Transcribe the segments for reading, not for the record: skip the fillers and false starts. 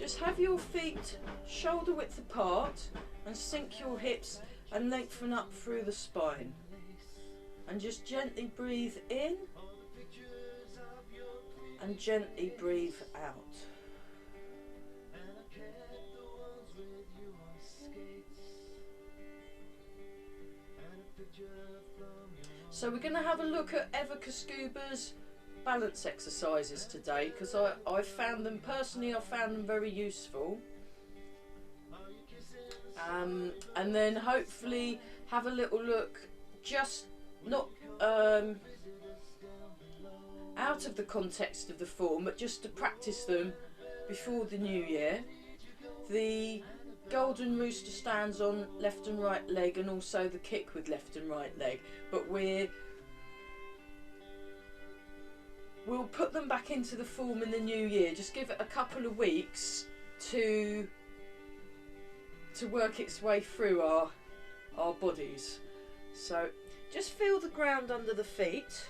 Just have your feet shoulder width apart and sink your hips and lengthen up through the spine. And just gently breathe in and gently breathe out. So we're going to have a look at Evika Scuba's balance exercises today, because I found them, personally I found them very useful. And then hopefully have a little look, just not out of the context of the form, but just to practice them before the new year. The golden rooster stands on left and right leg, and also the kick with left and right leg, but we'll put them back into the form in the new year. Just give it a couple of weeks to work its way through our bodies. So just feel the ground under the feet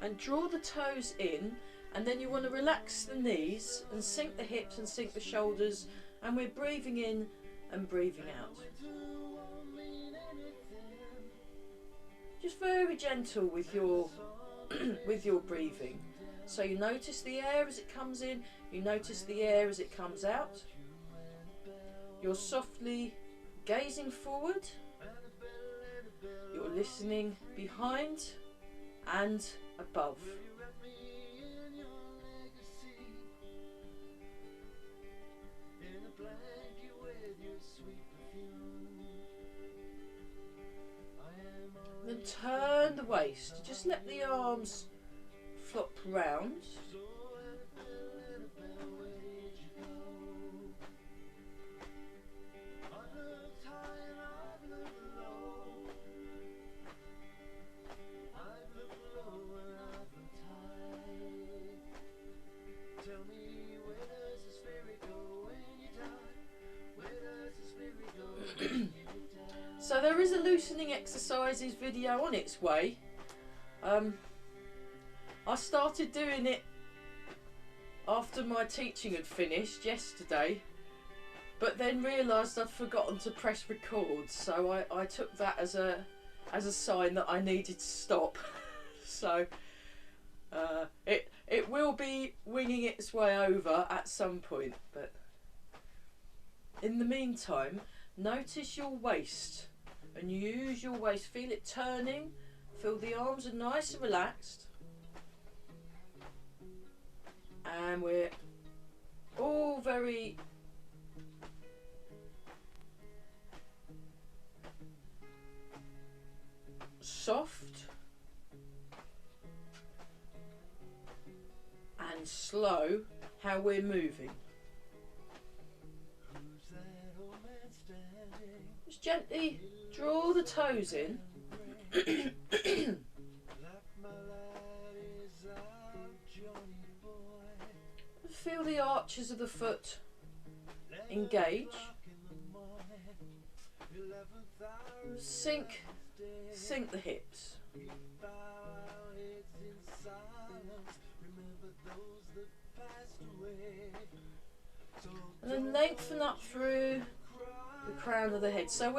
and draw the toes in, and then you want to relax the knees and sink the hips and sink the shoulders, and we're breathing in and breathing out. Just very gentle with your with your breathing. So you notice the air as it comes in, you notice the air as it comes out. You're softly gazing forward, you're listening behind and above. Then turn the waist, just let the arms flop round. So there is a loosening exercises video on its way. I started doing it after my teaching had finished yesterday, but then realised I'd forgotten to press record, so I took that as a sign that I needed to stop. So it will be winging its way over at some point, but in the meantime, notice your waist and use your waist. Feel it turning, feel the arms are nice and relaxed, and we're all very soft and slow how we're moving. Just gently draw the toes in. Feel the arches of the foot engage. Sink the hips. And then lengthen up through the crown of the head. So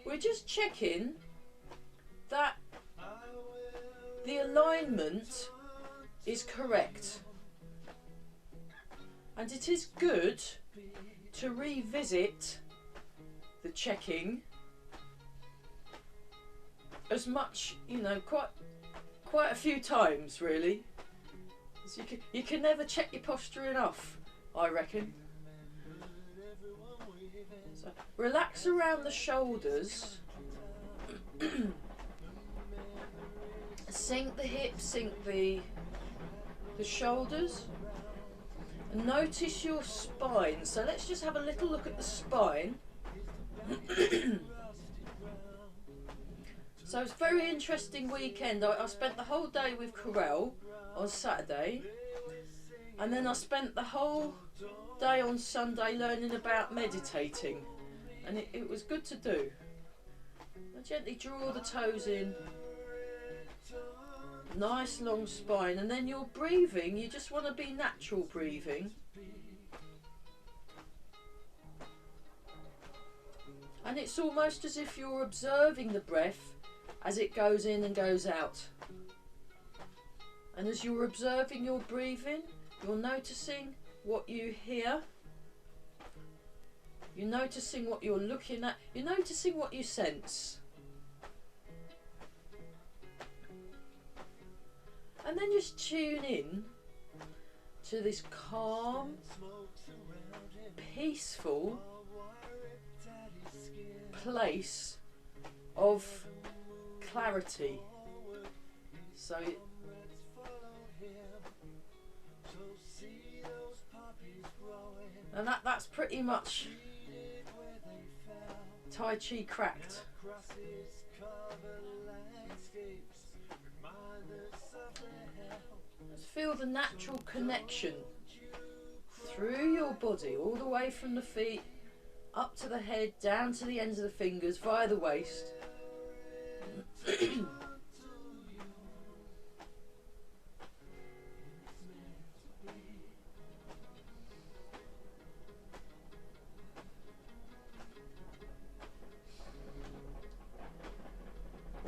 we're just checking that the alignment is correct, and it is good to revisit the checking as much, you know, quite a few times really. You can never check your posture enough, I reckon. So relax around the shoulders. Sink the hips, sink the shoulders. And notice your spine. So let's just have a little look at the spine. So it's a very interesting weekend. I spent the whole day with Corel on Saturday, and then I spent the whole day on Sunday learning about meditating, and it was good to do. I gently draw the toes in, nice long spine, and then your breathing, you just want to be natural breathing. And it's almost as if you're observing the breath as it goes in and goes out. And as you're observing your breathing, you're noticing what you hear. You're noticing what you're looking at. You're noticing what you sense. And then just tune in to this calm, peaceful place of clarity. So and that's pretty much Tai Chi cracked. Let's feel the natural connection through your body, all the way from the feet up to the head, down to the ends of the fingers, via the waist.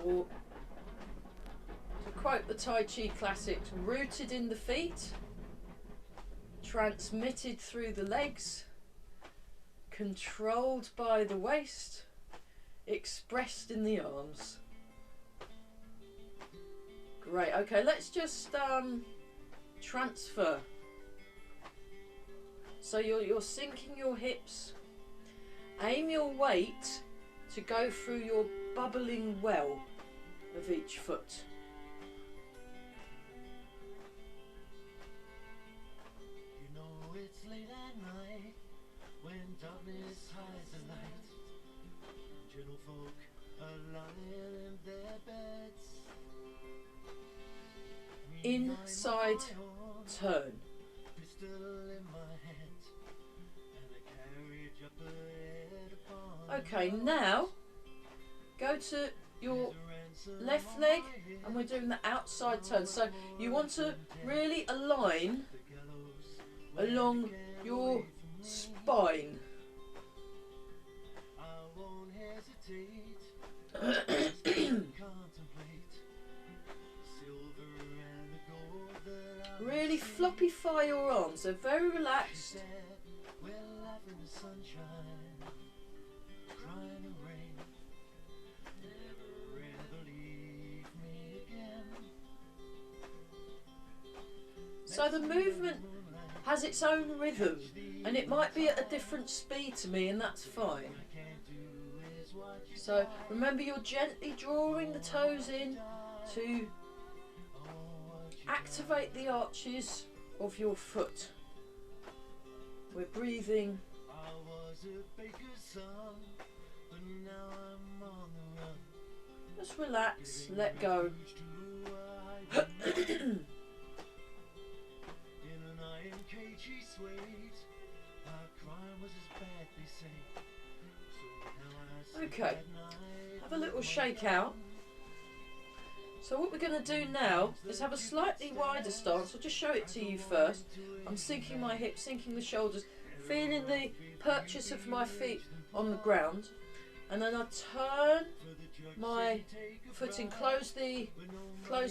Or, to quote the Tai Chi classics, rooted in the feet, transmitted through the legs, controlled by the waist, expressed in the arms. Great, okay, let's just transfer. So you're sinking your hips. Aim your weight to go through your bubbling well of each foot. You know it's late at night when darkness hides the light. Gentle folk are lying in their beds. Inside turn. Pistol in my hand and a carriage up ahead upon. Okay, now go to your left leg and we're doing the outside turn. So you want to really align along your spine. I won't hesitate. Really floppify your arms, they're very relaxed. So the movement has its own rhythm and it might be at a different speed to me, and that's fine. So remember, you're gently drawing the toes in to activate the arches of your foot. We're breathing. Just relax, let go. Okay, have a little shake out. So what we're going to do now is have a slightly wider stance. I'll just show it to you first. I'm sinking my hips, sinking the shoulders, feeling the purchase of my feet on the ground. And then I turn my foot in, close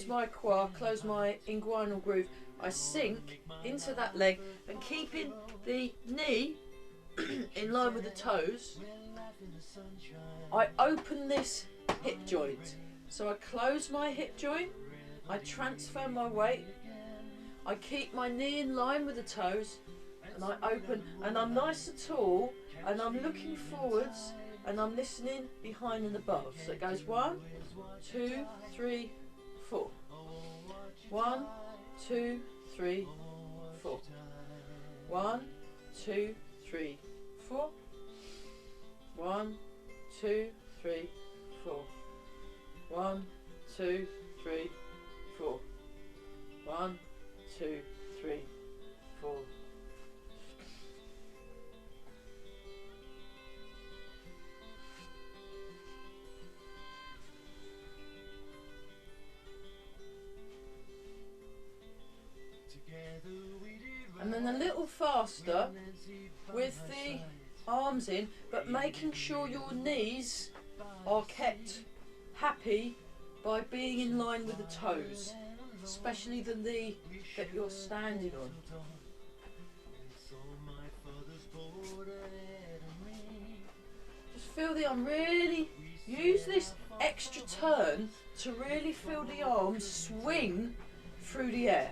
my quad, close my inguinal groove. I sink into that leg and keeping the knee in line with the toes, I open this hip joint. So I close my hip joint, I transfer my weight, I keep my knee in line with the toes, and I open, and I'm nice and tall, and I'm looking forwards, and I'm listening behind and above. So it goes 1, 2, 3, 4. 1, 2, 3, 4. 1, 2, 3, 4. 1, 2, 3, 4. 1, 2, 3, 4. 1, 2, 3, 4. And then a little faster with the arms in, but making sure your knees are kept happy by being in line with the toes, especially the knee that you're standing on. Just feel the arm, really use this extra turn to really feel the arms swing through the air.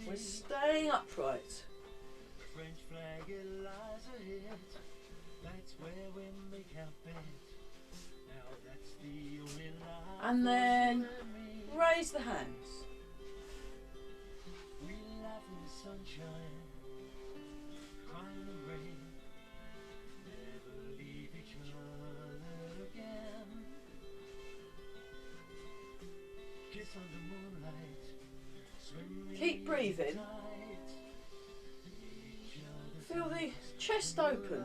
We're staying upright. And then raise the hands. Keep breathing. Feel the chest open.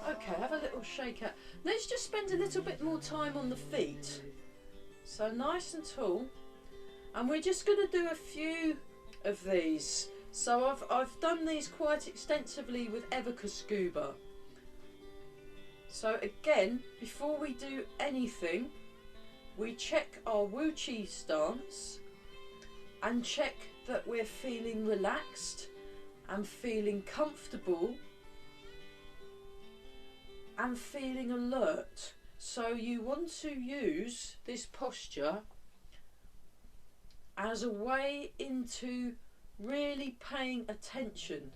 Okay, have a little shake out. Let's just spend a little bit more time on the feet. So nice and tall. And we're just going to do a few of these. So I've done these quite extensively with Everca Scuba. So again, before we do anything, we check our Wu Chi stance and check that we're feeling relaxed and feeling comfortable and feeling alert. So you want to use this posture as a way into really paying attention.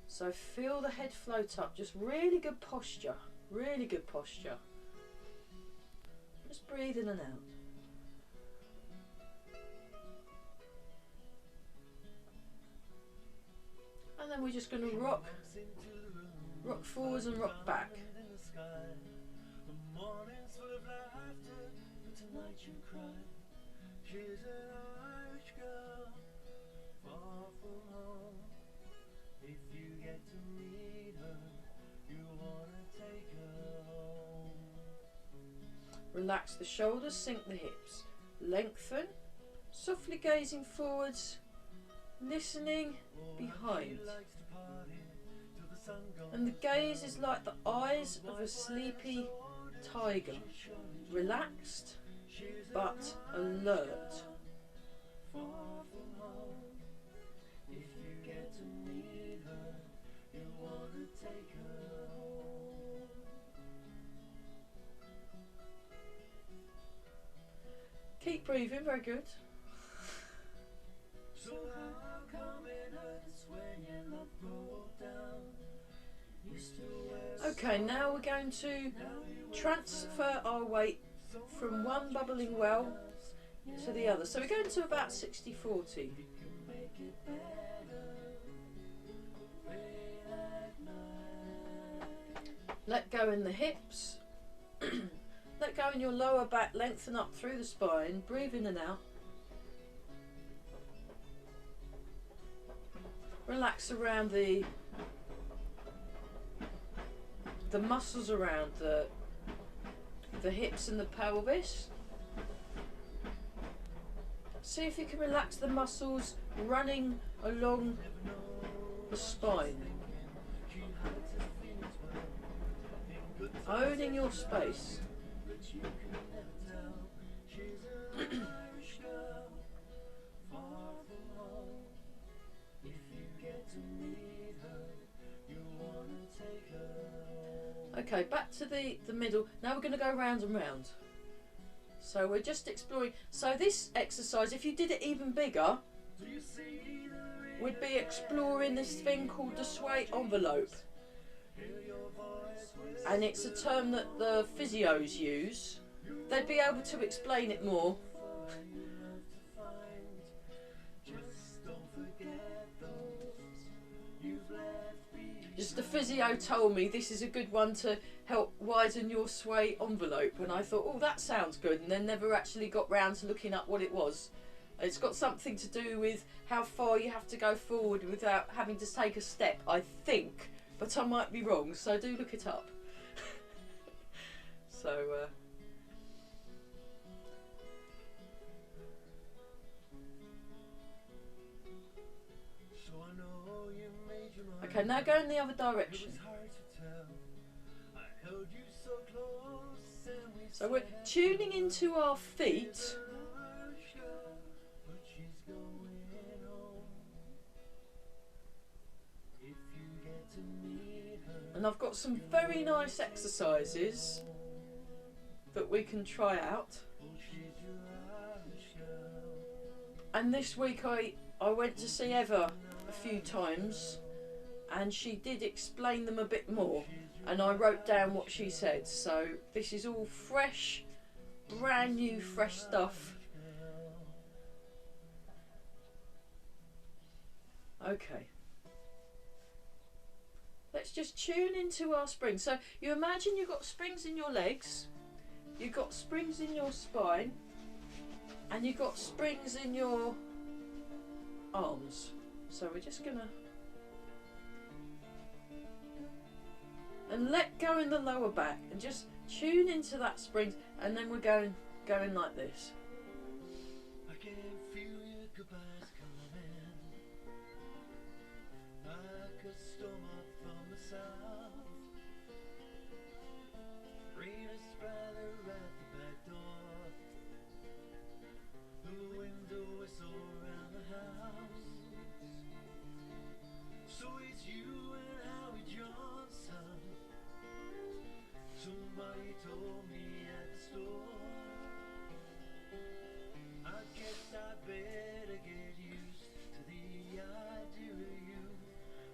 So feel the head float up, just really good posture, really good posture. Just breathe in and out. And then we're just going to rock forwards and rock back. Relax the shoulders, sink the hips, lengthen, softly gazing forwards, listening behind. And the gaze is like the eyes of a sleepy tiger, relaxed but alert. Keep breathing, very good. So how come it hurts when your love broke down? Okay, now we're going to transfer our weight from one bubbling well to the other. So we're going to about 60-40. Let go in the hips. Let go in your lower back, lengthen up through the spine, breathe in and out. Relax around the muscles around the hips and the pelvis. See if you can relax the muscles running along the spine. Owning your space. Okay, back to the middle. Now we're going to go round and round. So we're just exploring. So this exercise, if you did it even bigger, we'd be exploring this thing called the sway envelope. And it's a term that the physios use. They'd be able to explain it more. Just the physio told me this is a good one to help widen your sway envelope, and I thought, oh, that sounds good, and then never actually got round to looking up what it was. It's got something to do with how far you have to go forward without having to take a step, I think, but I might be wrong, so do look it up. So Okay, now go in the other direction. So we're tuning into our feet. And I've got some very nice exercises that we can try out. And this week I went to see Eva a few times and she did explain them a bit more, and I wrote down what she said. So this is all fresh, brand new, fresh stuff. Okay. Let's just tune into our springs. So you imagine you've got springs in your legs, you've got springs in your spine, and you've got springs in your arms. So we're just gonna and let go in the lower back and just tune into that springs, and then we're going like this. I can feel your goodbyes coming, like a storm up from the south. Rain is splatter at the back door, the window whistle around the house. So it's you and Howie Johnson. Somebody told me at the store. I guess I better get used to the idea of you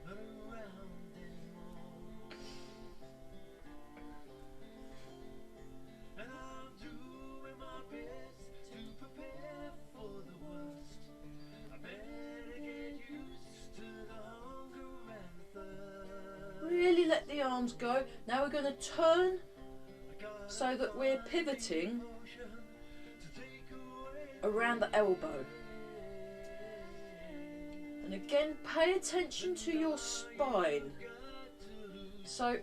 not around anymore. And I'm doing my best to prepare for the worst. I better get used to the hunger and the thirst. Really let the arms go. Now we're going to turn so that we're pivoting around the elbow. And again, pay attention to your spine. So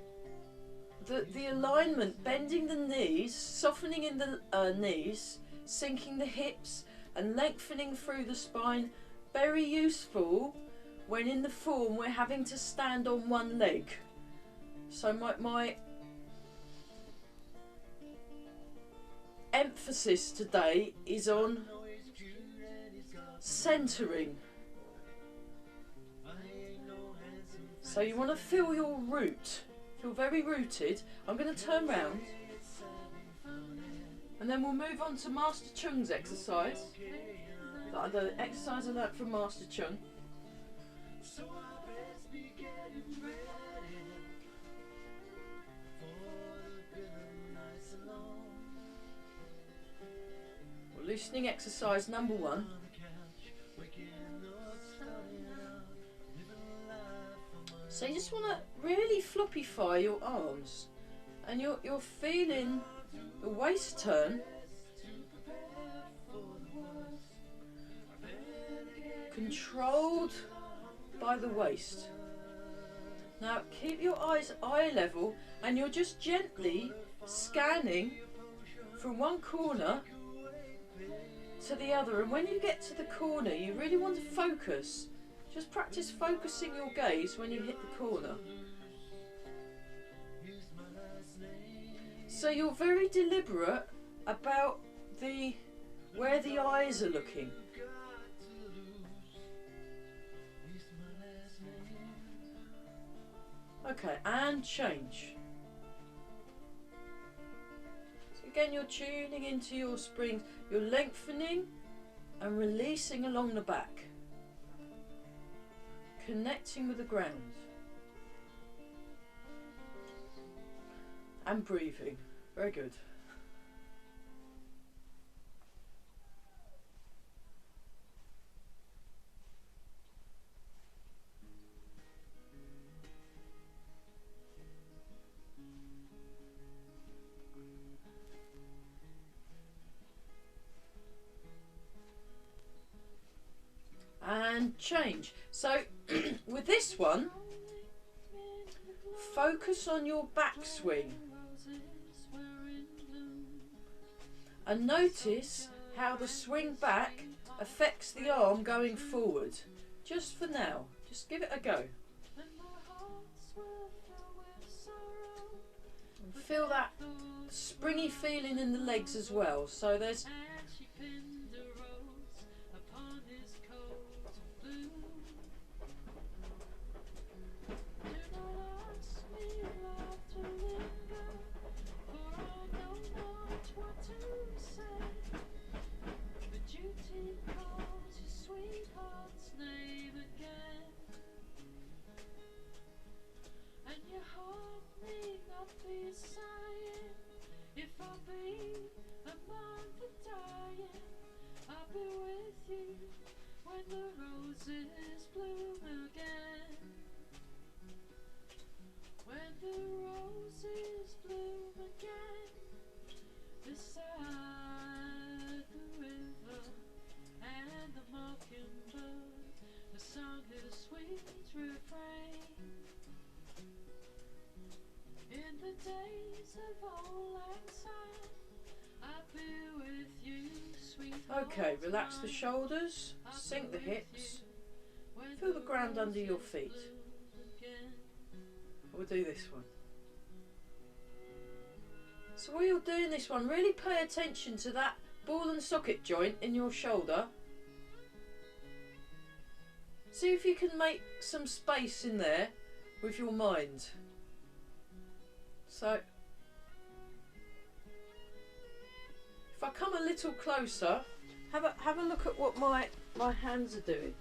the alignment, bending the knees, softening in the knees, sinking the hips and lengthening through the spine. Very useful when in the form we're having to stand on one leg. So my emphasis today is on centering. So you want to feel your root, feel very rooted. I'm going to turn round and then we'll move on to Master Chung's exercise. The exercise I learnt from Master Chung. Loosening exercise number 1. So you just want to really floppify your arms, and you're feeling the waist turn, controlled by the waist. Now keep your eyes eye level, and you're just gently scanning from one corner to the other, and when you get to the corner you really want to focus. Just practice focusing your gaze when you hit the corner. So you're very deliberate about where the eyes are looking. Okay, and change. So again, you're tuning into your springs. You're lengthening and releasing along the back. Connecting with the ground. And breathing. Very good. And change. So with this one, focus on your backswing and notice how the swing back affects the arm going forward. Just for now, just give it a go. And feel that springy feeling in the legs as well. So there's if I'll be among the dying, I'll be with you when the roses bloom again. When the roses bloom again, beside the river and the mockingbird, the song had a sweet refrain. In the days of old lang syne, I'll be with you, sweet. okay, relax the shoulders, sink the hips, feel the ground under your feet. We'll do this one. So while you're doing this one, really pay attention to that ball and socket joint in your shoulder. See if you can make some space in there with your mind. So if I come a little closer, have a look at what my hands are doing.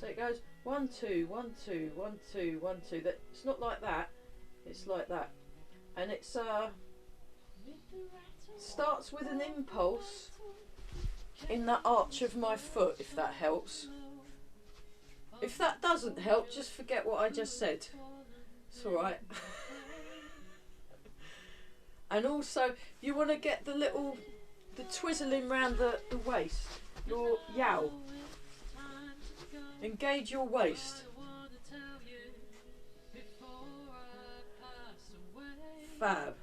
So it goes 1 2 1 2 1 2 1 2. That it's not like that. It's like that, and it's starts with an impulse in that arch of my foot. If that helps. If that doesn't help, just forget what I just said. It's all right. And also, you want to get the twizzling round the waist, your yow. Engage your waist. Fab.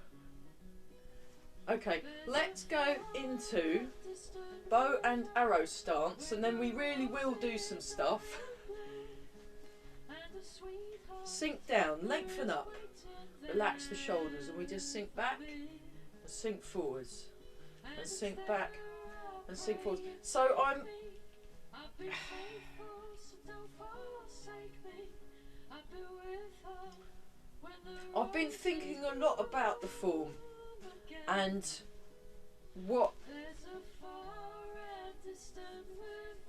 Okay, let's go into bow and arrow stance, and then we really will do some stuff. Sink down, lengthen up, relax the shoulders, and we just sink back and sink forwards and sink back and sink forwards. So I've been thinking a lot about the form and what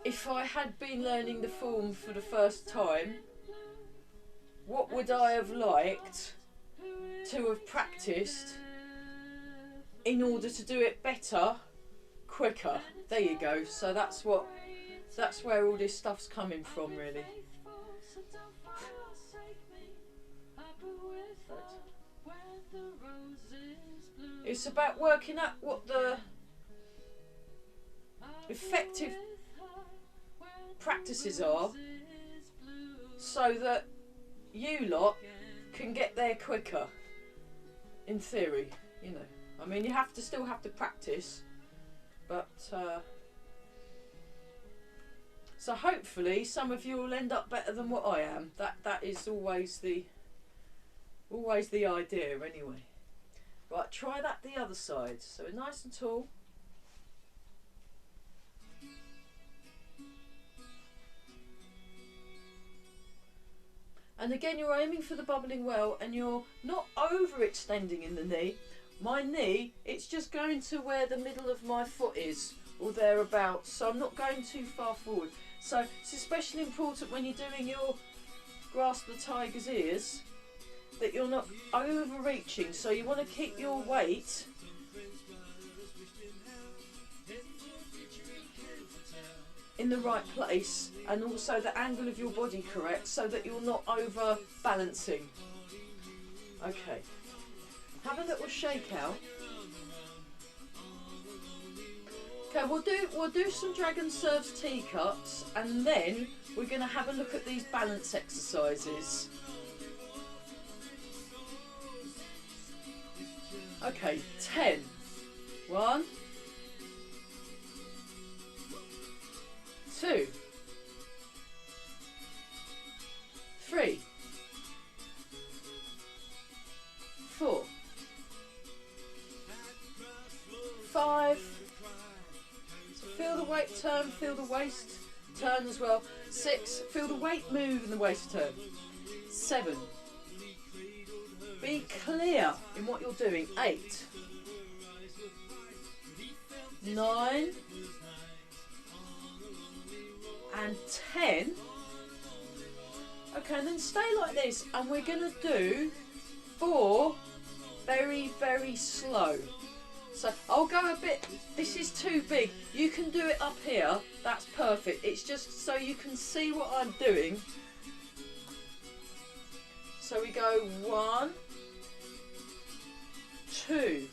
if I had been learning the form for the first time, what would I have liked to have practiced in order to do it better, quicker. There you go. So that's where all this stuff's coming from, really. It's about working out what the effective practices are so that you lot can get there quicker, in theory, you know. I mean, you still have to practice, but so hopefully some of you will end up better than what I am. That is always the idea, anyway. Right, try that the other side. So nice and tall. And again, you're aiming for the bubbling well, and you're not overextending in the knee. My knee, it's just going to where the middle of my foot is, or thereabouts. So I'm not going too far forward. So it's especially important when you're doing your grasp the tiger's ears that you're not overreaching. So you want to keep your weight in the right place, and also the angle of your body correct, so that you're not over balancing. Okay, have a little shake out. Okay, we'll do some dragon serves teacups, and then we're going to have a look at these balance exercises. Okay, 10. 1, 2, 3, feel the waist turn as well. 6, feel the weight move and the waist turn. 7, be clear in what you're doing. 8, 9, and 10. Okay, and then stay like this, and we're going to do 4 very, very slow. So I'll go a bit, this is too big. You can do it up here, that's perfect. It's just so you can see what I'm doing. So we go 1, 2,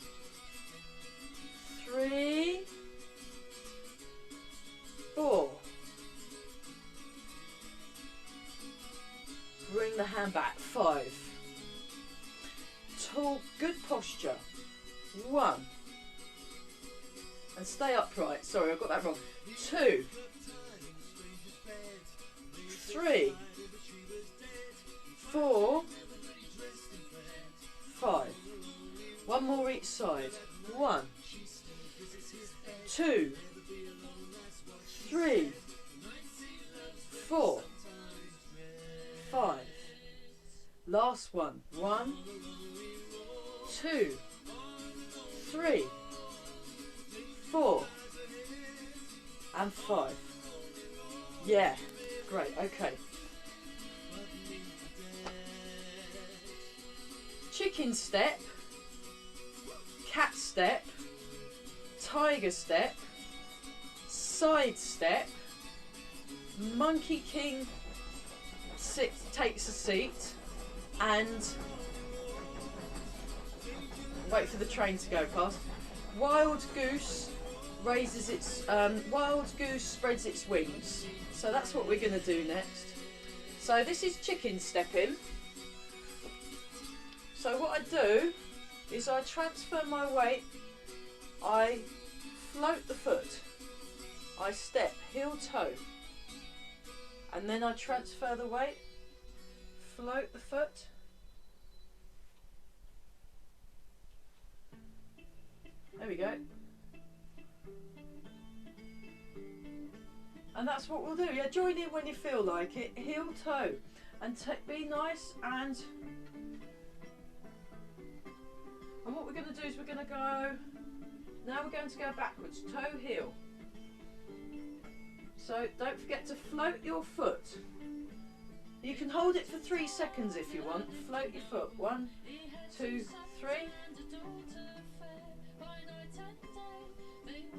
3, 4. Bring the hand back. 5. Tall, good posture. 1. And stay upright. Sorry, I got that wrong. 2, 3, 4, 5. 1 more each side. 1, 2, 3, 4, 5. Last one. 1, 2, 3, 4, and 5. Yeah, great. Okay. Chicken step, cat step, tiger step, side step, monkey king takes a seat, and wait for the train to go past. Wild goose raises its wild goose spreads its wings. So that's what we're going to do next. So this is chicken stepping. So what I do is I transfer my weight, I float the foot, I step heel toe, and then I transfer the weight, float the foot, there we go. And that's what we'll do. Yeah, join in when you feel like it. Heel toe, and be nice. And what we're going to do is we're going to go. Now we're going to go backwards, toe heel. So don't forget to float your foot. You can hold it for 3 seconds if you want. Float your foot. 1, 2, 3.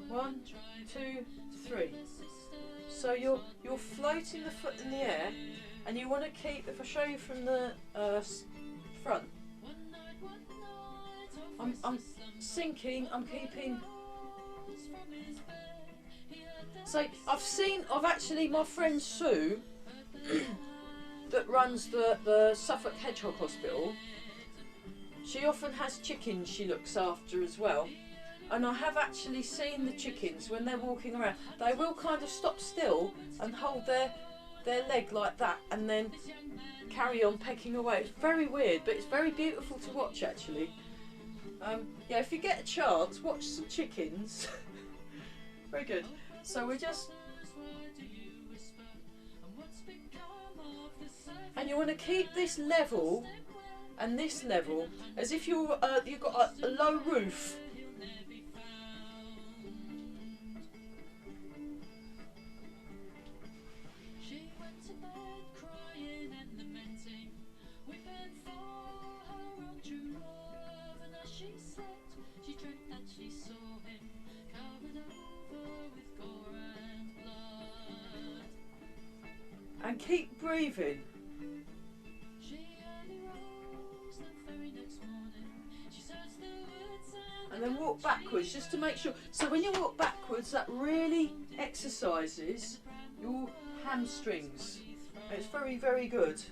1, 2, 3. So you're floating the foot in the air, and you want to keep. If I show you from the front, I'm sinking. I'm keeping. So I've actually, my friend Sue, that runs the Suffolk Hedgehog Hospital. She often has chickens she looks after as well. And I have actually seen the chickens when they're walking around. They will kind of stop still and hold their leg like that, and then carry on pecking away. It's very weird, but it's very beautiful to watch actually. Yeah, if you get a chance, watch some chickens. Very good. So we're just, and you want to keep this level and this level as if you've got a low roof. And keep breathing. And then walk backwards just to make sure. So when you walk backwards, that really exercises your hamstrings. It's very, very good.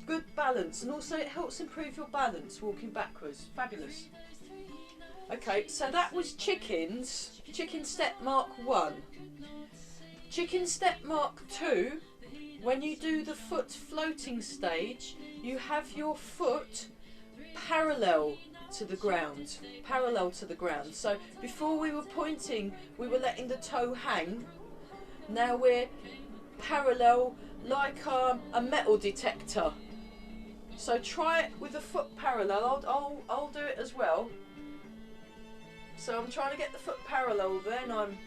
Good balance, and also it helps improve your balance walking backwards. Fabulous. Okay, so that was chickens. Chicken step mark 1. Chicken step mark 2. When you do the foot floating stage, you have your foot parallel to the ground. Parallel to the ground. So before we were pointing, we were letting the toe hang. Now we're parallel like a metal detector. So try it with the foot parallel. I'll do it as well. So I'm trying to get the foot parallel, then I'm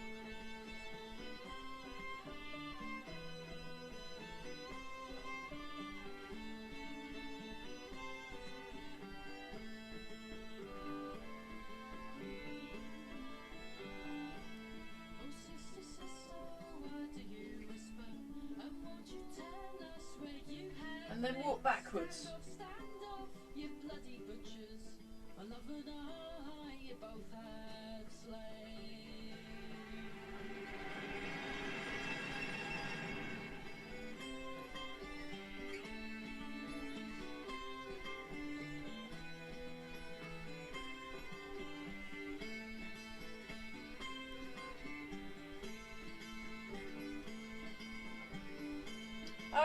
and then walk backwards.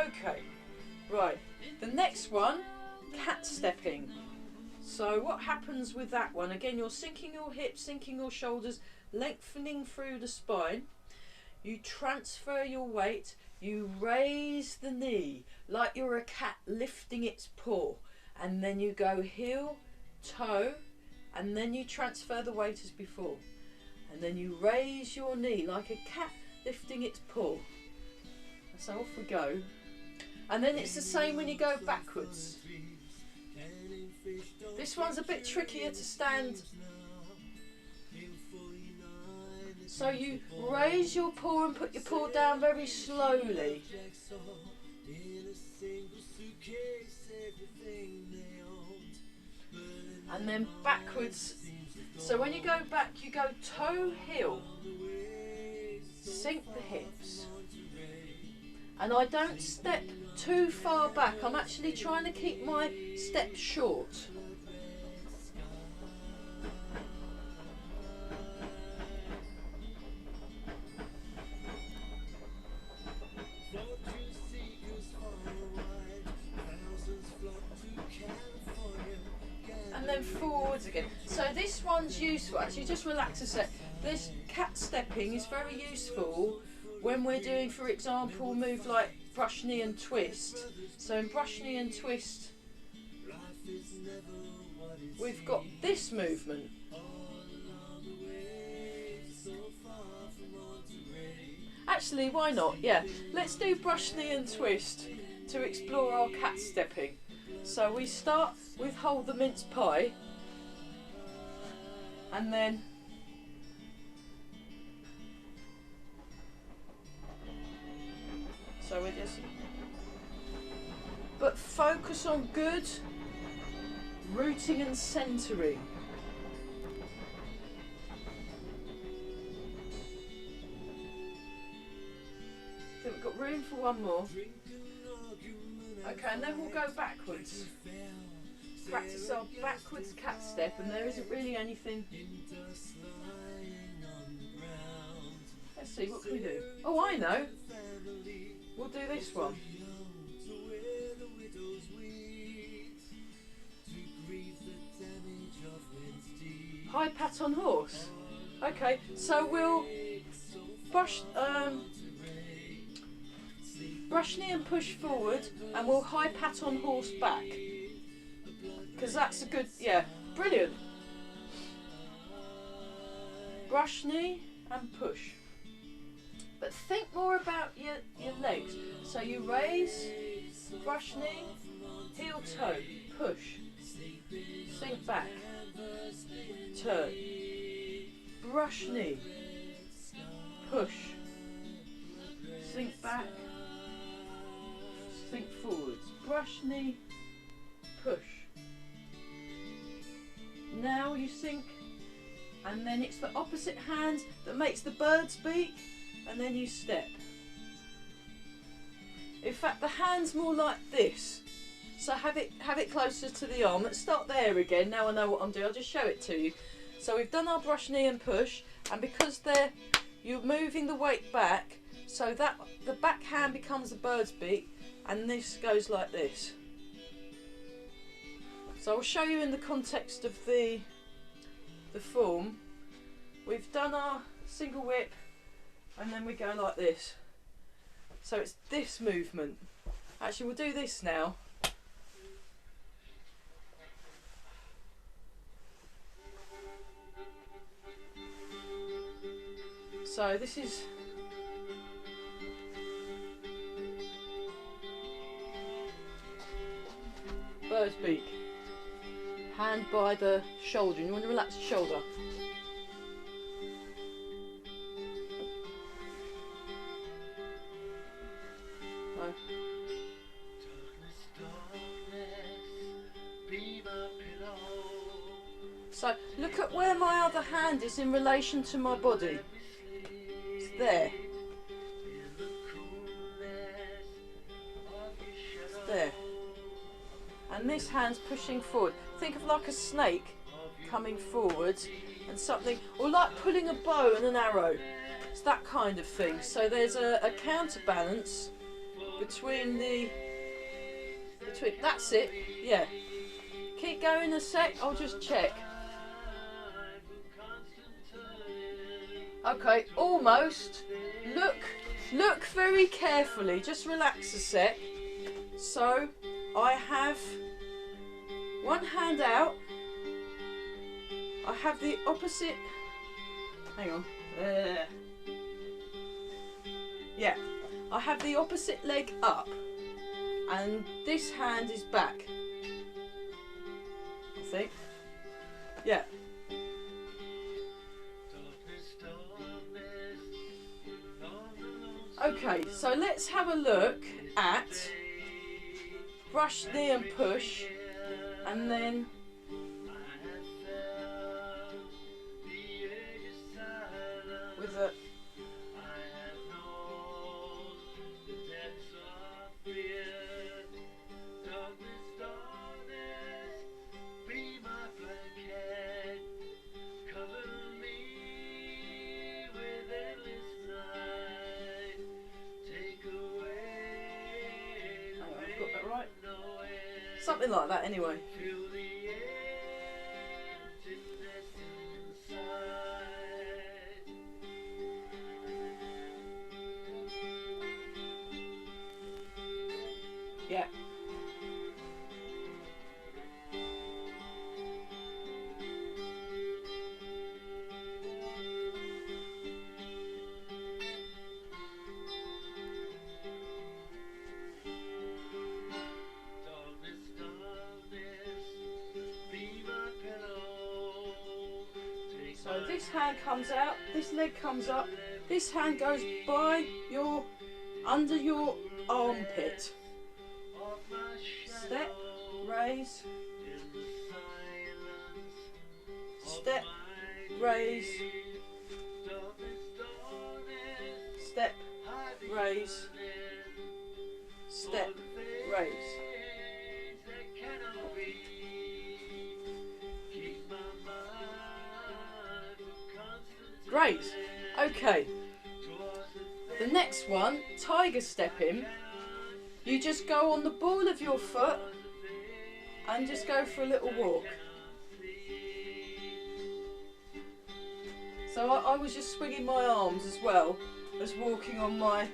Okay, right, the next one, cat stepping. So what happens with that one? Again, you're sinking your hips, sinking your shoulders, lengthening through the spine. You transfer your weight, you raise the knee like you're a cat lifting its paw, and then you go heel, toe, and then you transfer the weight as before. And then you raise your knee like a cat lifting its paw. So off we go. And then it's the same when you go backwards. This one's a bit trickier to stand. So you raise your paw and put your paw down very slowly. And then backwards. So when you go back, you go toe, heel. Sink the hips. And I don't step too far back. I'm actually trying to keep my steps short. And then forwards again. So this one's useful. Actually, just relax a sec. This cat stepping is very useful when we're doing, for example, move like brush, knee and twist. So in brush, knee and twist, we've got this movement. Actually, why not? Yeah, let's do brush, knee and twist to explore our cat stepping. So we start with hold the mince pie, and then so we're just, but focus on good rooting and centering. So we've got room for one more. Okay, and then we'll go backwards. Practice our backwards cat step, and there isn't really anything. Let's see, what can we do? Oh, I know. We'll do this one. High pat on horse. Okay, so we'll brush knee and push forward, and we'll high pat on horse back. Because that's a good, yeah, brilliant. Brush knee and push. But think more about your legs. So you raise, brush knee, heel toe, push, sink back, turn, brush knee, push, sink back, sink forwards, brush knee, push. Now you sink, and then it's the opposite hand that makes the bird's beak, and then you step. In fact, the hand's more like this. So have it closer to the arm. Let's start there again. Now I know what I'm doing. I'll just show it to you. So we've done our brush, knee and push, and because you're moving the weight back, so that the back hand becomes the bird's beak, and this goes like this. So I'll show you in the context of the form. We've done our single whip, and then we go like this. So it's this movement. Actually, we'll do this now. So this is bird's beak. Hand by the shoulder, and you want to relax the shoulder. No. So look at where my other hand is in relation to my body. It's there. It's there. And this hand's pushing forward. Think of like a snake coming forward and something, or like pulling a bow and an arrow. It's that kind of thing. So there's a counterbalance between that's it, yeah. Keep going a sec, I'll just check. Okay, almost. Look very carefully, just relax a sec. So I have one hand out, I have the opposite, hang on, there. Yeah, I have the opposite leg up and this hand is back, I think, yeah. Okay, so let's have a look at brush, knee and push, and then with a something like that anyway. Yeah. So this hand comes out, this leg comes up, this hand goes by your, under your armpit. Step, raise, step, raise, step, raise, step, raise. Great. Okay. The next one, tiger stepping. You just go on the ball of your foot and just go for a little walk. So I was just swinging my arms as well as walking on my,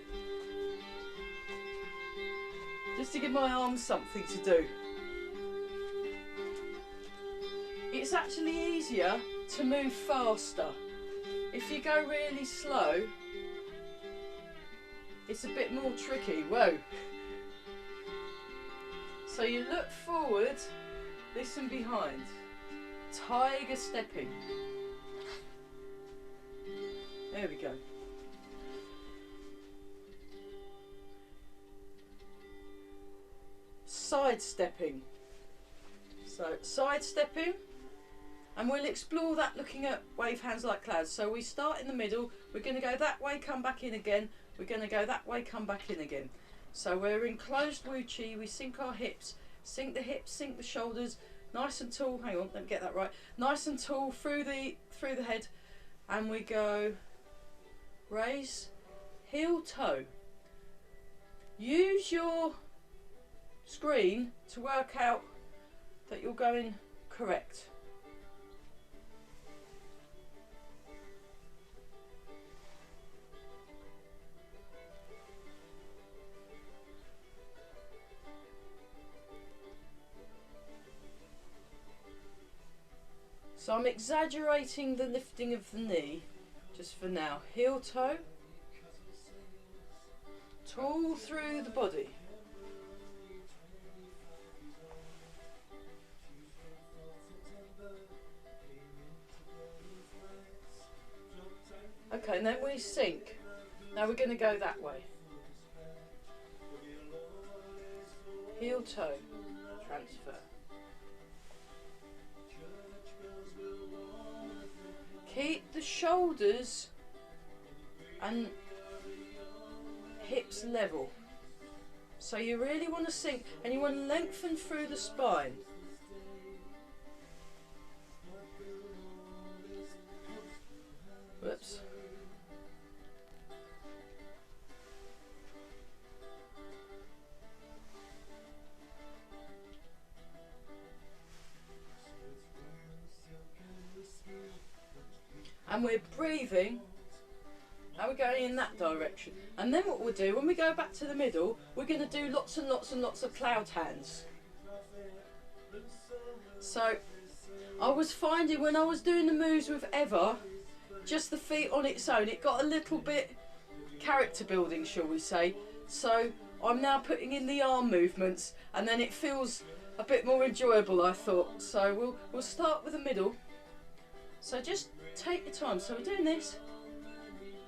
just to give my arms something to do. It's actually easier to move faster. If you go really slow, it's a bit more tricky. Whoa. So you look forward, listen behind. Tiger stepping. There we go. Side stepping. So side stepping. And we'll explore that looking at wave hands like clouds. So we start in the middle, we're going to go that way, come back in again, we're going to go that way, come back in again. So we're in closed Wu Chi, we sink our hips, sink the shoulders, nice and tall, hang on, let me get that right, nice and tall through the head, and we go raise, heel, toe. Use your screen to work out that you're going correct. So I'm exaggerating the lifting of the knee just for now. Heel toe, all through the body. Okay, and then we sink. Now we're going to go that way. Heel toe, transfer. Keep the shoulders and hips level. So you really want to sink and you want to lengthen through the spine. Whoops. And we're breathing. Now we're going in that direction. And then what we'll do, when we go back to the middle, we're going to do lots and lots and lots of cloud hands. So, I was finding when I was doing the moves with Eva, just the feet on its own, it got a little bit character building, shall we say. So, I'm now putting in the arm movements, and then it feels a bit more enjoyable, I thought. So, we'll start with the middle. So, just take your time. So, we're doing this.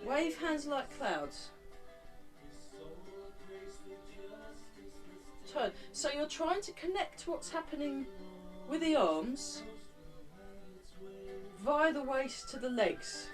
Wave hands like clouds. Turn. So you're trying to connect what's happening with the arms via the waist to the legs.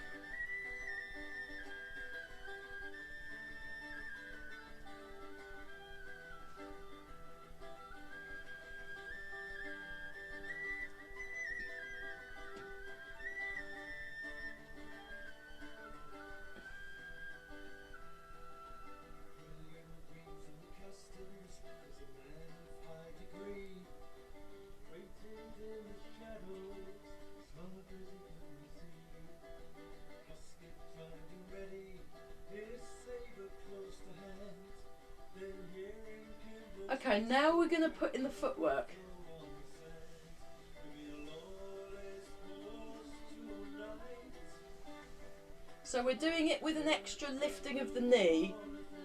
Okay, now we're going to put in the footwork. So we're doing it with an extra lifting of the knee.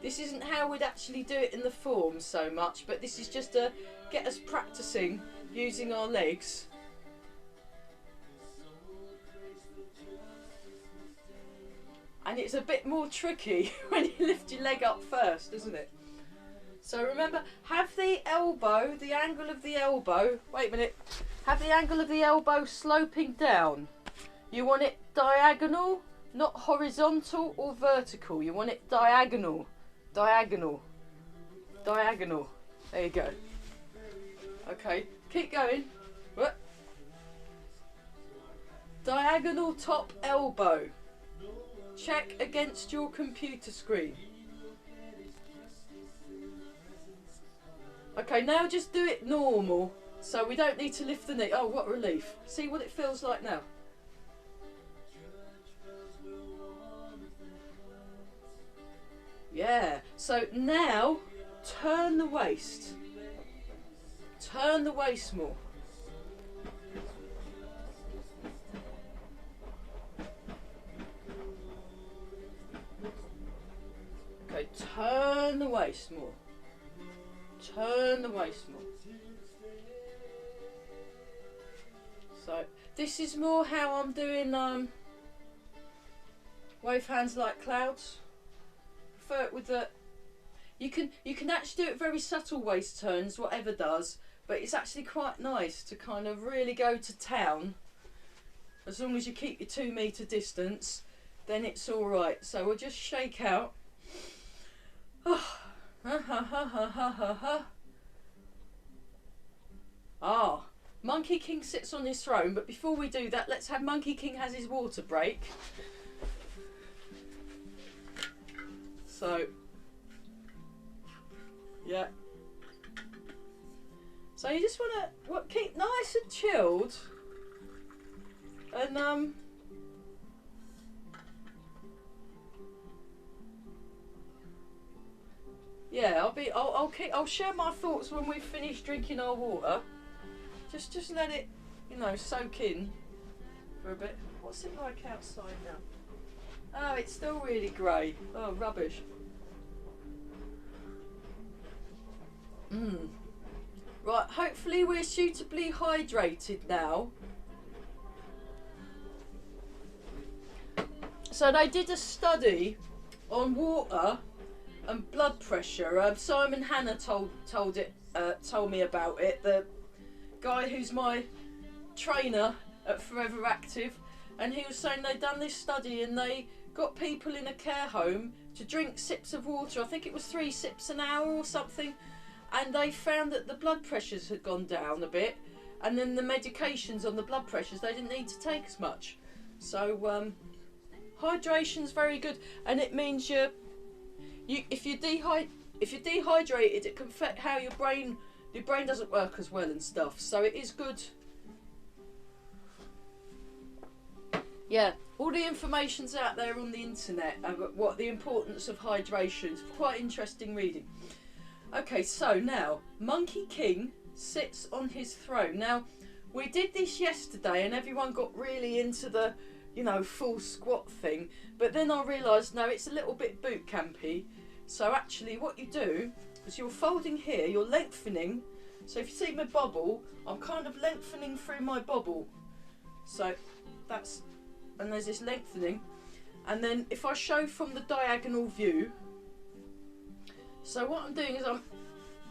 This isn't how we'd actually do it in the form so much, but this is just to get us practicing using our legs. And it's a bit more tricky when you lift your leg up first, isn't it? So remember, have the elbow, the angle of the elbow, wait a minute, have the angle of the elbow sloping down. You want it diagonal, not horizontal or vertical. You want it diagonal, diagonal, diagonal. There you go. Okay, keep going. What? Diagonal top elbow. Check against your computer screen. Okay, now just do it normal, so we don't need to lift the knee. Oh, what relief. See what it feels like now. Yeah, so now turn the waist. Turn the waist more. Okay, turn the waist more. Turn the waist more. So this is more how I'm doing wave hands like clouds. Prefer it with the you can actually do it very subtle waist turns, whatever does, but it's actually quite nice to kind of really go to town. As long as you keep your 2 metre distance, then it's alright. So we'll just shake out. Oh. Ha ha ha ha ha ha ha. Ah, Monkey King sits on his throne, but before we do that, let's have Monkey King has his water break. So, yeah. So you just want to keep nice and chilled, and yeah, I'll share my thoughts when we've finished drinking our water. Just let it, soak in. for a bit. What's it like outside now? Oh, it's still really grey. Oh, rubbish. Right, hopefully we're suitably hydrated now. So they did a study on water and blood pressure. Simon Hanna told me about it. The guy who's my trainer at Forever Active, and he was saying they'd done this study and they got people in a care home to drink sips of water. I think it was 3 sips an hour or something, and they found that the blood pressures had gone down a bit, and then the medications on the blood pressures they didn't need to take as much. So hydration's very good, and it means if you're dehydrated, it can affect how your brain doesn't work as well and stuff. So it is good. Yeah, all the information's out there on the internet about what the importance of hydration is. Quite interesting reading. Okay, so now Monkey King sits on his throne. Now we did this yesterday and everyone got really into the, you know, full squat thing, but then I realised no, it's a little bit boot campy. So actually what you do is you're folding here, you're lengthening. So if you see my bobble, I'm kind of lengthening through my bobble. So that's, and there's this lengthening, and then if I show from the diagonal view, so what I'm doing is I'm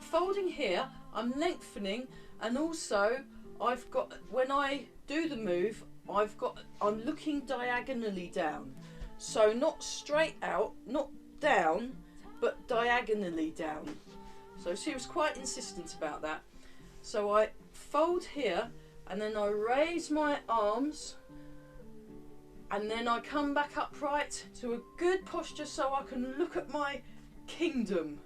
folding here, I'm lengthening, and also I've got, when I do the move, I'm looking diagonally down, so not straight out, not down, but diagonally down. So she was quite insistent about that. So I fold here, and then I raise my arms, and then I come back upright to a good posture so I can look at my kingdom.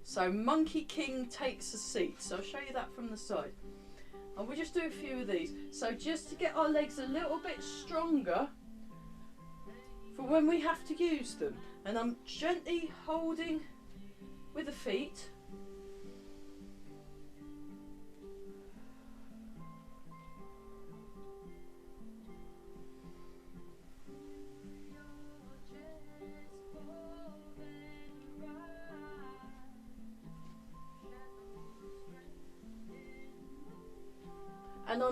So Monkey King takes a seat. So I'll show you that from the side. And we'll just do a few of these. So just to get our legs a little bit stronger for when we have to use them. And I'm gently holding with the feet. And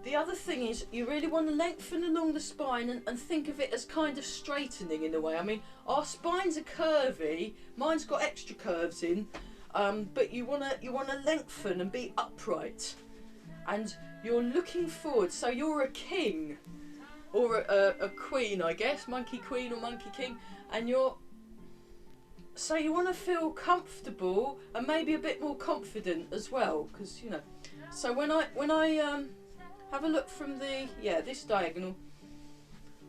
the other thing is you really want to lengthen along the spine and think of it as kind of straightening in a way. I mean, our spines are curvy, mine's got extra curves in, but you want to lengthen and be upright, and you're looking forward. So you're a king or a queen, I guess, monkey queen or monkey king, and you want to feel comfortable and maybe a bit more confident as well, because you know. So when I have a look from this diagonal,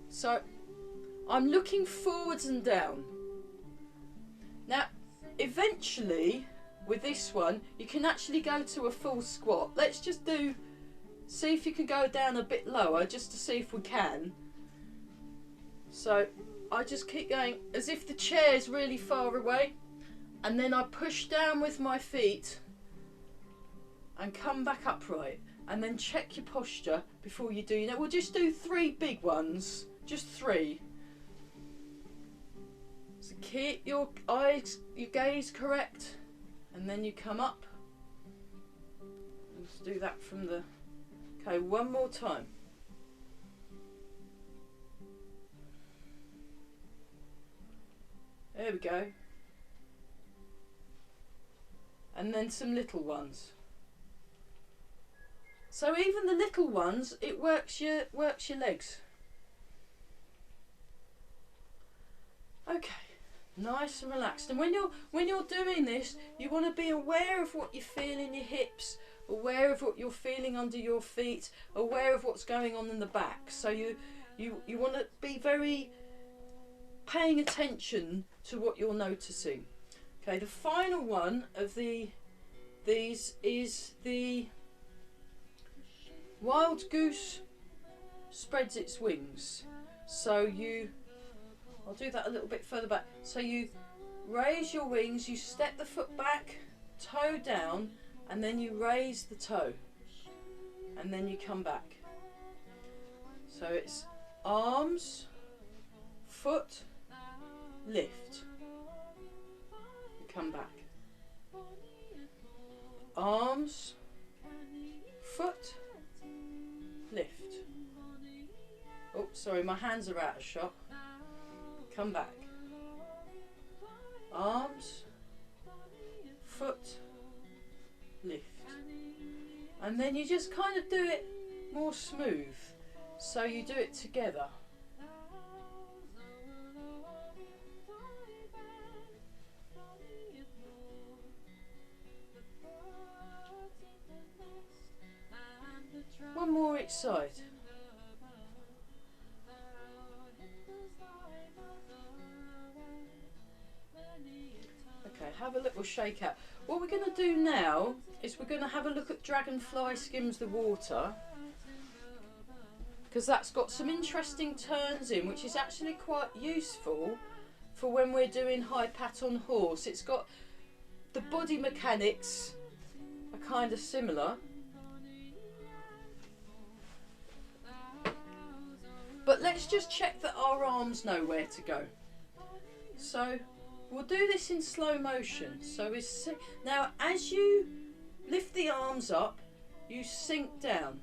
so I'm looking forwards and down. Now eventually with this one you can actually go to a full squat. Let's just see if you can go down a bit lower just to see if we can. So I just keep going as if the chair's really far away, and then I push down with my feet and come back upright, and then check your posture before you do. You know, we'll just do 3 big ones, just 3. So keep your gaze correct, and then you come up. Let's do that from the. Okay, one more time. There we go. And then some little ones. So even the little ones, it works your legs. Okay, nice and relaxed. And when you're doing this, you want to be aware of what you feel in your hips, aware of what you're feeling under your feet, aware of what's going on in the back. So you want to be very paying attention to what you're noticing. Okay, the final one of these is the wild goose spreads its wings. So I'll do that a little bit further back. So you raise your wings, you step the foot back, toe down, and then you raise the toe, and then you come back. So it's arms, foot, lift. Come back. Arms, foot, lift. Oh, sorry, my hands are out of shot. Come back. Arms, foot, lift. And then you just kind of do it more smooth. So you do it together. One more each side. Okay, have a little shake out. What we're going to do now is we're going to have a look at Dragonfly Skims the Water, because that's got some interesting turns in, which is actually quite useful for when we're doing high pat on horse. It's got the body mechanics are kind of similar, but let's just check that our arms know where to go. So we'll do this in slow motion. So now as you lift the arms up, you sink down,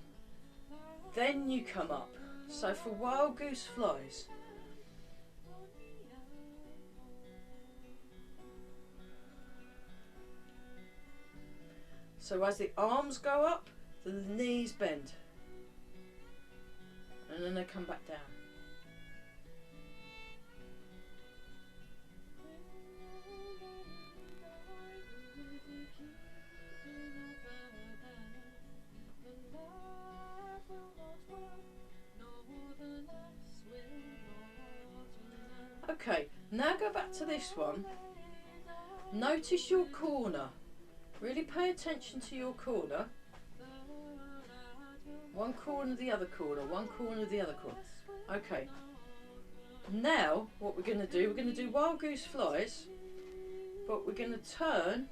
then you come up. So for Wild Goose Flies. So as the arms go up, the knees bend. And then they come back down. Okay, now go back to this one. Notice your corner. Really pay attention to your corner. One corner, the other corner, one corner, the other corner. Okay. Now, what we're going to do, we're going to do Wild Goose Flies, but we're going to turn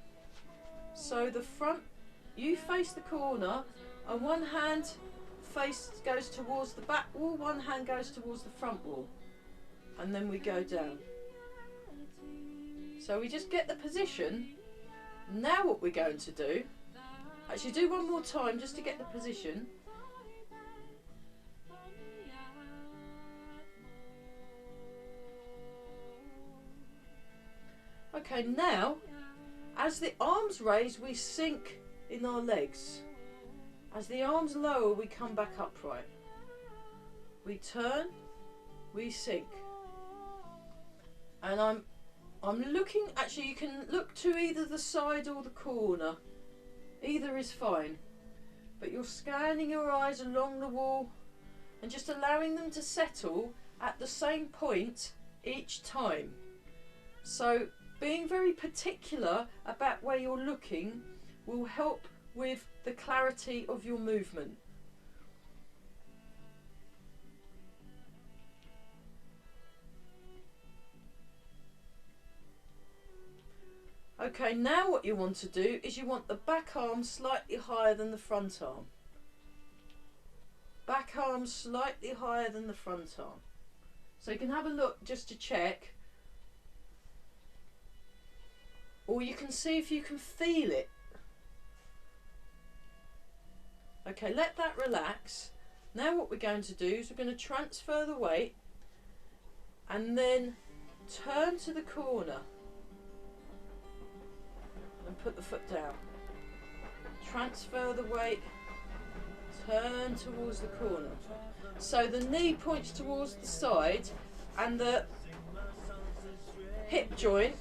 so the front, you face the corner, and one hand goes towards the back wall, one hand goes towards the front wall, and then we go down. So we just get the position. Now what we're going to do, actually do one more time just to get the position. Okay, now as the arms raise, we sink in our legs. As the arms lower, we come back upright. We turn, we sink. And I'm looking, actually you can look to either the side or the corner. Either is fine. But you're scanning your eyes along the wall and just allowing them to settle at the same point each time. So being very particular about where you're looking will help with the clarity of your movement. Okay, now what you want to do is you want the back arm slightly higher than the front arm. Back arm slightly higher than the front arm. So you can have a look just to check. Or you can see if you can feel it. Okay, let that relax. Now what we're going to do is we're going to transfer the weight and then turn to the corner and put the foot down. Transfer the weight, turn towards the corner. So the knee points towards the side and the hip joint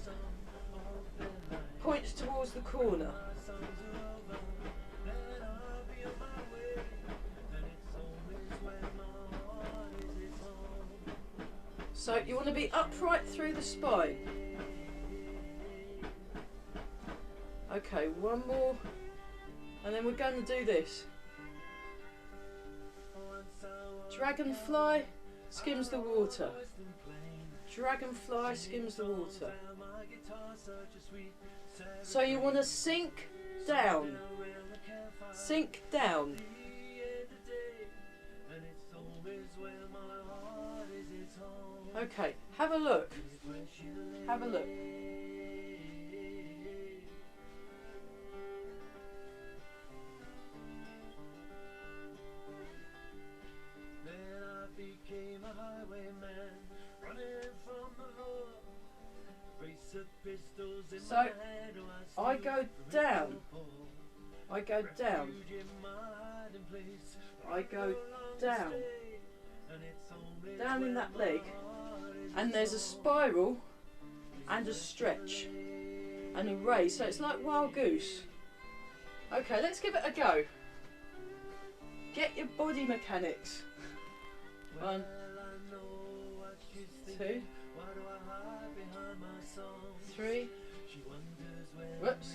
points towards the corner. So you want to be upright through the spine. Okay, one more, and then we're going to do this. Dragonfly skims the water. Dragonfly skims the water. So you want to sink down. Sink down. Okay, have a look. Have a look. Then I became a highwayman, running from the law. Brace of pistols in So, my hand, oh, I go down. I go down. refuge in my hiding place. I go down. And it's only Down in that where leg. my heart is And there's a spiral and a stretch and a raise. So it's like wild goose. Okay, let's give it a go. Get your body mechanics. 1, 2, 3, whoops,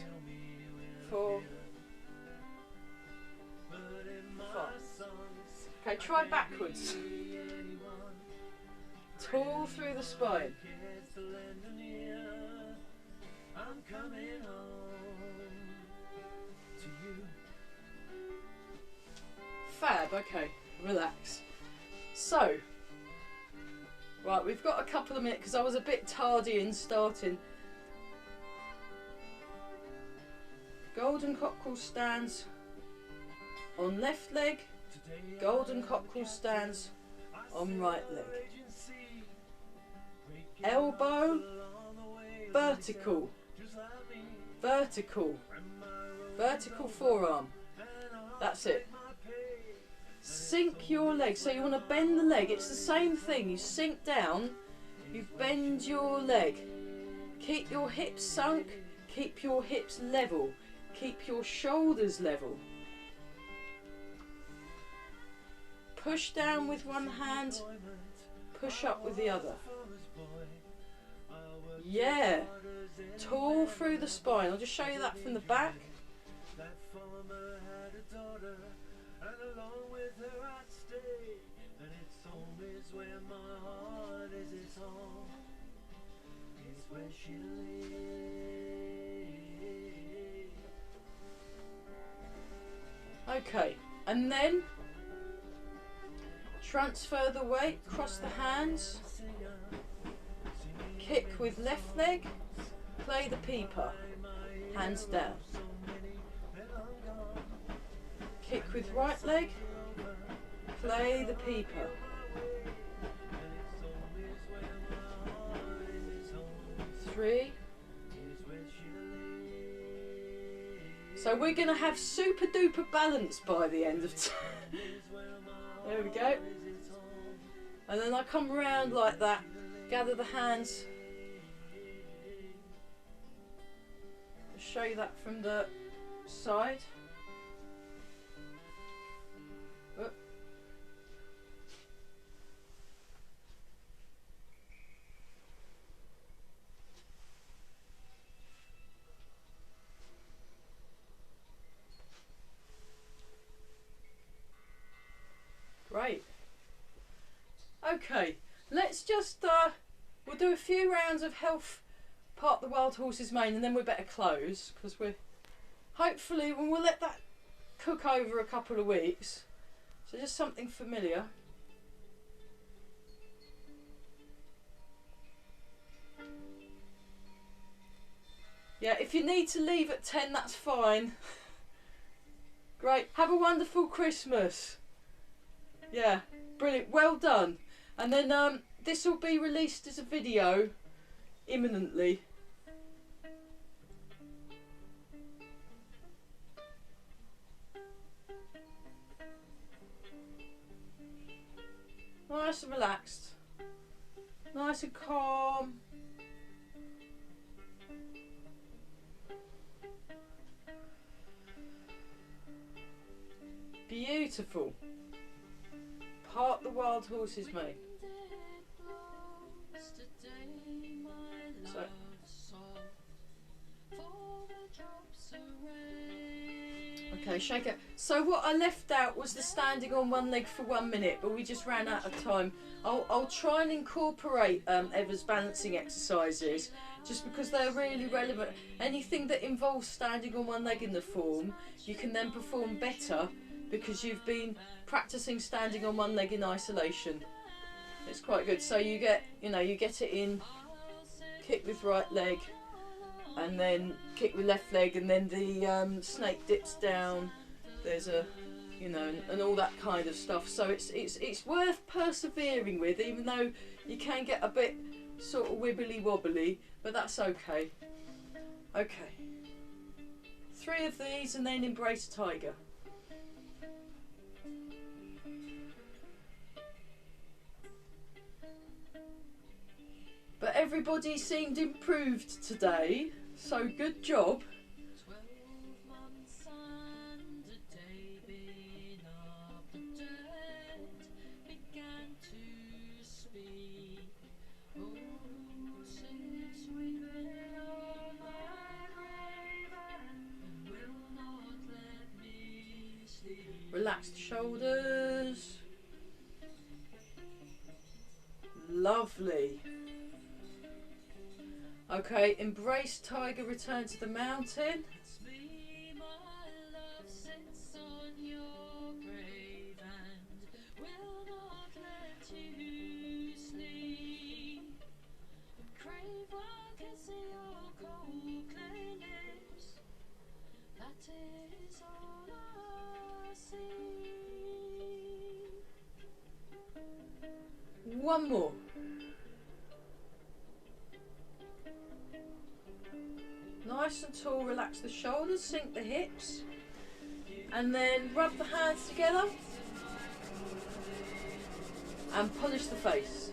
4, 5. Okay, try backwards. Tall through the spine. I'm coming home to you. Fab, okay, relax. So, right, we've got a couple of minutes because I was a bit tardy in starting. Golden cockerel stands on left leg, golden cockerel stands on right leg. Elbow, vertical, vertical, vertical forearm. That's it. Sink your leg. So you want to bend the leg. It's the same thing. You sink down, you bend your leg. Keep your hips sunk, keep your hips level, keep your shoulders level. Push down with one hand, push up with the other. Yeah, tall through the spine. I'll just show you that from the back. That farmer had a daughter, and along with her I'd stay. And it's home is where my heart is its home. It's where she lay. Okay, and then transfer the weight, cross the hands, kick with left leg, play the peeper, hands down. Kick with right leg, play the peeper. Three. So we're going to have super duper balance by the end of time. There we go. And then I come around like that, gather the hands. I'll show you that from the side. Oop. Great. Okay, let's just we'll do a few rounds of health, part the wild horse's mane, and then we better close because we're hopefully we'll let that cook over a couple of weeks. So just something familiar. Yeah, if you need to leave at 10, that's fine. Great. Have a wonderful Christmas. Yeah, brilliant. Well done. And then this will be released as a video imminently. Nice and relaxed. Nice and calm. Beautiful. Part the wild horse's mane. So. Okay, shake it. So what I left out was the standing on one leg for 1 minute, but we just ran out of time. I'll try and incorporate Eva's balancing exercises, just because they're really relevant. Anything that involves standing on one leg in the form, you can then perform better because you've been practicing standing on one leg in isolation. It's quite good. So you get, you know, you get it in, kick with right leg, and then kick with left leg, and then the snake dips down. There's a, you know, and all that kind of stuff. So it's worth persevering with, even though you can get a bit sort of wibbly wobbly, but that's okay. Okay. 3 of these, and then embrace tiger. But everybody seemed improved today, so good job. 12 months and a day been up the dirt, began to speak. Oh, since we've been on my grave and will not let me sleep. Relax the shoulders. Lovely. Okay, embrace tiger, return to the mountain. It's me, my love, sits on your grave and will not let you sleep. Crave one kiss of your cold clay lips. That is all I see. One more. Nice and tall, relax the shoulders, sink the hips, and then rub the hands together and polish the face.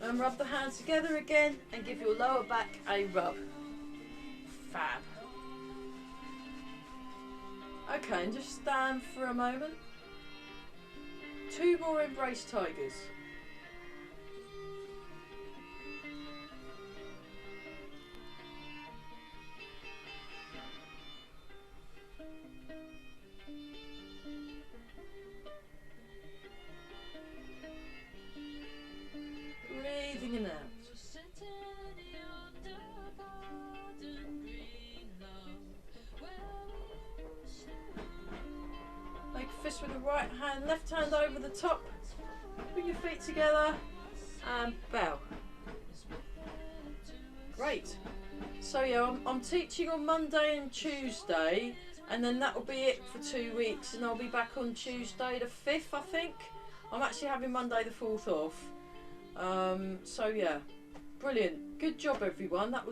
And rub the hands together again and give your lower back a rub. Fab. Okay, and just stand for a moment. 2 more embrace tigers. Breathing in and out. Make a fist with the right hand, left hand over the top. Bring your feet together and bow. Great. So yeah, I'm teaching on Monday and Tuesday, and then that will be it for 2 weeks, and I'll be back on Tuesday the 5th, I think. I'm actually having Monday the 4th off. So yeah, brilliant. Good job everyone. That was